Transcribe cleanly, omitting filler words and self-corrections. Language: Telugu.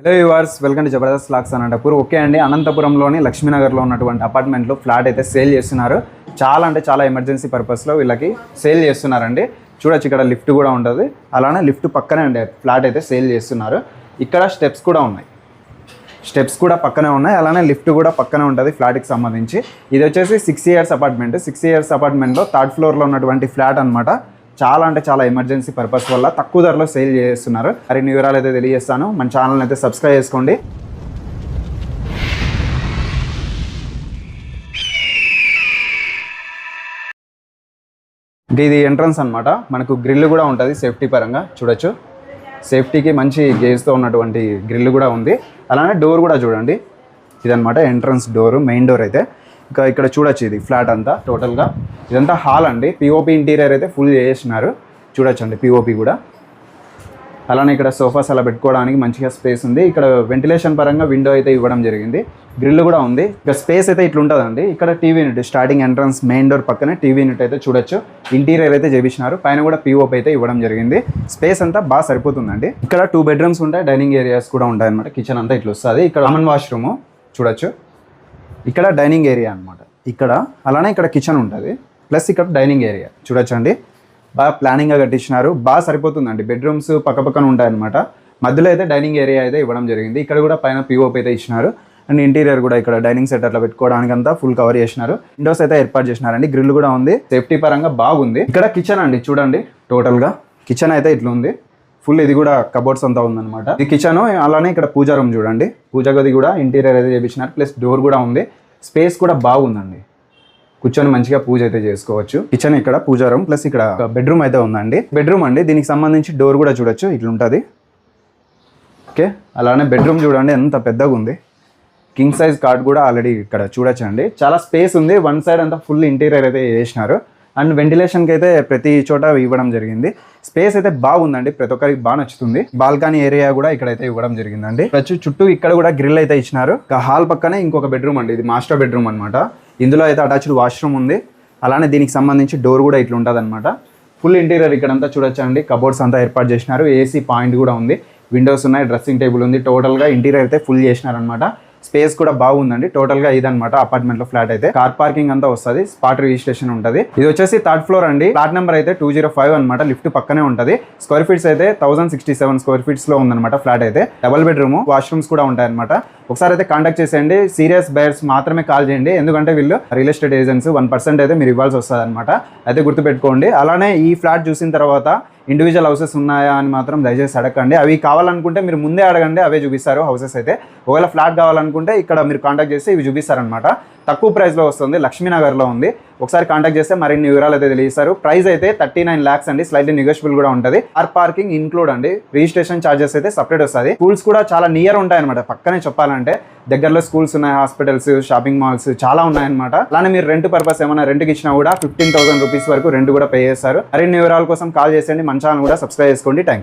Hello viewers, welcome to Jabardasth vlogs Anantapur. Okay అండి, అనంతపురంలోని లక్ష్మీనగర్లో ఉన్నటువంటి అపార్ట్మెంట్లో ఫ్లాట్ అయితే సేల్ చేస్తున్నారు. చాలా అంటే చాలా ఎమర్జెన్సీ పర్పస్లో వీళ్ళకి సేల్ చేస్తున్నారండి. చూడొచ్చు, ఇక్కడ లిఫ్ట్ కూడా ఉంటుంది. అలానే లిఫ్ట్ పక్కనే అండి ఫ్లాట్ అయితే సేల్ చేస్తున్నారు. ఇక్కడ స్టెప్స్ కూడా పక్కనే ఉన్నాయి. అలానే లిఫ్ట్ కూడా పక్కనే ఉంటుంది ఫ్లాట్కి సంబంధించి. ఇది వచ్చేసి 6 years అపార్ట్మెంట్. 6 years అపార్ట్మెంట్లో 3rd floorలో ఉన్నటువంటి ఫ్లాట్ అనమాట. చాలా అంటే చాలా ఎమర్జెన్సీ పర్పస్ వల్ల తక్కువ ధరలో సేల్ చేస్తున్నారు. మరిన్ని వివరాలు అయితే తెలియజేస్తాను. మన ఛానల్ని అయితే సబ్స్క్రైబ్ చేసుకోండి. ఇది ఎంట్రన్స్ అనమాట. మనకు గ్రిల్ కూడా ఉంటుంది సేఫ్టీ పరంగా. చూడొచ్చు, సేఫ్టీకి మంచి గేజ్తో ఉన్నటువంటి గ్రిల్ కూడా ఉంది. అలానే డోర్ కూడా చూడండి, ఇదనమాట ఎంట్రన్స్ డోర్, మెయిన్ డోర్ అయితే. ఇంకా ఇక్కడ చూడొచ్చు, ఇది ఫ్లాట్ అంతా టోటల్గా. ఇదంతా హాల్ అండి. పిఓపి ఇంటీరియర్ అయితే ఫుల్ చేసినారు. చూడొచ్చు అండి పిఓపి కూడా. అలానే ఇక్కడ సోఫాస్ అలా పెట్టుకోవడానికి మంచిగా స్పేస్ ఉంది. ఇక్కడ వెంటిలేషన్ పరంగా విండో అయితే ఇవ్వడం జరిగింది. గ్రిల్ కూడా ఉంది. ఇక స్పేస్ అయితే ఇట్లా ఉంటుందండి. ఇక్కడ TV unit, starting entrance main door పక్కనే టీవీ యూనిట్ అయితే చూడొచ్చు. ఇంటీరియర్ అయితే చేపించినారు. పైన కూడా పిఓపి అయితే ఇవ్వడం జరిగింది. స్పేస్ అంతా బాగా సరిపోతుందండి. ఇక్కడ 2 bedrooms ఉంటాయి. డైనింగ్ ఏరియాస్ కూడా ఉంటాయి అనమాట. కిచెన్ అంతా ఇట్లా వస్తుంది. ఇక్కడ కామన్ వాష్రూమ్ చూడొచ్చు. ఇక్కడ డైనింగ్ ఏరియా అనమాట ఇక్కడ. అలానే ఇక్కడ కిచెన్ ఉంటుంది, ప్లస్ ఇక్కడ డైనింగ్ ఏరియా చూడొచ్చు అండి. బాగా ప్లానింగ్గా కట్టించినారు. బాగా సరిపోతుందండి. బెడ్రూమ్స్ పక్కపక్కన ఉంటాయన్నమాట. మధ్యలో అయితే డైనింగ్ ఏరియా అయితే ఇవ్వడం జరిగింది. ఇక్కడ కూడా పైన పిఓపి అయితే ఇచ్చినారు. అండ్ ఇంటీరియర్ కూడా ఇక్కడ డైనింగ్ సెట్ అట్లా పెట్టుకోవడానికి అంతా ఫుల్ కవర్ చేసినారు. విండోస్ అయితే ఏర్పాటు చేసినారండి. గ్రిల్ కూడా ఉంది. సేఫ్టీ పరంగా బాగుంది. ఇక్కడ కిచెన్ అండి చూడండి. టోటల్గా కిచెన్ అయితే ఇట్లా ఉంది. ఫుల్ ఇది కూడా కబోర్డ్స్ అంతా ఉందన్నమాట. ఇది కిచెన్. అలానే ఇక్కడ పూజా రూమ్ చూడండి. పూజా గది కూడా ఇంటీరియర్ అయితే చేపించినారు. ప్లస్ డోర్ కూడా ఉంది. స్పేస్ కూడా బాగుందండి. కూర్చొని మంచిగా పూజ అయితే చేసుకోవచ్చు. కిచెన్ ఇక్కడ పూజా రూమ్, ప్లస్ ఇక్కడ బెడ్రూమ్ అయితే ఉందండి. బెడ్రూమ్ అండి. దీనికి సంబంధించి డోర్ కూడా చూడొచ్చు, ఇట్లా ఉంటుంది. ఓకే, అలానే బెడ్రూమ్ చూడండి ఎంత పెద్దగా ఉంది. కింగ్ సైజ్ కార్డ్ కూడా ఆల్రెడీ ఇక్కడ చూడొచ్చు అండి. చాలా స్పేస్ ఉంది. వన్ సైడ్ అంతా ఫుల్ ఇంటీరియర్ అయితే చేసినారు. అండ్ వెంటిలేషన్కి అయితే ప్రతి చోట ఇవ్వడం జరిగింది. స్పేస్ అయితే బాగుందండి. ప్రతి ఒక్కరికి బాగా నచ్చుతుంది. బాల్కనీ ఏరియా కూడా ఇక్కడైతే ఇవ్వడం జరిగిందండి. చుట్టూ ఇక్కడ కూడా గ్రిల్ అయితే ఇచ్చినారు. హాల్ పక్కనే ఇంకొక బెడ్రూమ్ అండి. ఇది మాస్టర్ బెడ్రూమ్ అనమాట. ఇందులో అయితే అటాచ్డ్ వాష్రూమ్ ఉంది. అలానే దీనికి సంబంధించి డోర్ కూడా ఇట్లా ఉంటుంది అనమాట. ఫుల్ ఇంటీరియర్ ఇక్కడంతా చూడొచ్చు అండి. కబోర్డ్స్ అంతా ఏర్పాటు చేసినారు. ఏసీ పాయింట్ కూడా ఉంది. విండోస్ ఉన్నాయి. డ్రెస్సింగ్ టేబుల్ ఉంది. టోటల్గా ఇంటీరియర్ అయితే ఫుల్ చేసినారనమాట. స్పేస్ కూడా బాగుందండి. టోటల్గా ఇదనమాట అపార్ట్మెంట్లో ఫ్లాట్ అయితే. కార్ పార్కింగ్ అంతా వస్తుంది. స్పాట్ రిజిస్ట్రేషన్ ఉంటుంది. ఇది వచ్చేసి 3rd floor అండి. ఫ్లాట్ నెంబర్ అయితే 205 అనమాట. లిఫ్ట్ పక్కనే ఉంటుంది. స్క్వేర్ ఫీట్స్ అయితే 1067 స్క్వేర్ ఫీట్స్ లో ఉందన్నమాట ఫ్లాట్ అయితే. డబుల్ బెడ్రూమ్, వాష్రూమ్స్ కూడా ఉంటాయి అనమాట. ఒకసారి అయితే కాంటాక్ట్ చేసేయండి. సీరియస్ బయర్స్ మాత్రమే కాల్ చేయండి. ఎందుకంటే వీళ్ళు రియల్ ఎస్టేట్ ఏజెంట్స్ 1% అయితే మీరు ఇవ్వాల్సి వస్తుంది అనమాట. అయితే గుర్తుపెట్టుకోండి. అలానే ఈ ఫ్లాట్ చూసిన తర్వాత ఇండివిజువల్ హౌసెస్ ఉన్నాయా అని మాత్రం దయచేసి అడగండి. అవి కావాలనుకుంటే మీరు ముందే అడగండి, అవే చూపిస్తారు హౌసెస్ అయితే. ఒకవేళ ఫ్లాట్ కావాలనుకుంటే ఇక్కడ మీరు కాంటాక్ట్ చేస్తే ఇవి చూపిస్తారనమాట. తక్కువ ప్రైస్లో వస్తుంది. లక్ష్మీనగర్లో ఉంది. ఒకసారి కాంటాక్ట్ చేస్తే మరిన్ని వివరాలు అయితే తెలియజేస్తారు. ప్రైస్ అయితే 39 lakhs అండి. స్లైట్లీ నెగోషియబుల్ కూడా ఉంటుంది. కార్ పార్కింగ్ ఇన్క్లూడ్ అండి. రిజిస్ట్రేషన్ ఛార్జెస్ అయితే సపరేట్ వస్తుంది. స్కూల్స్ కూడా చాలా నియర్ ఉంటాయి అనమాట. పక్కనే చెప్పాలంటే దగ్గరలో స్కూల్స్ ఉన్నాయి, హాస్పిటల్స్, షాపింగ్ మాల్స్ చాలా ఉన్నాయన్నమాట. అలానే మీరు రెంట్ పర్పస్ ఏమైనా రెంట్కి ఇచ్చినా కూడా 15,000 rupees వరకు రెంట్ కూడా పే చేస్తారు. మరిన్ని వివరాల కోసం కాల్ చేసేయండి. మన ఛానల్ కూడా సబ్స్క్రైబ్ చేసుకోండి. Thank you.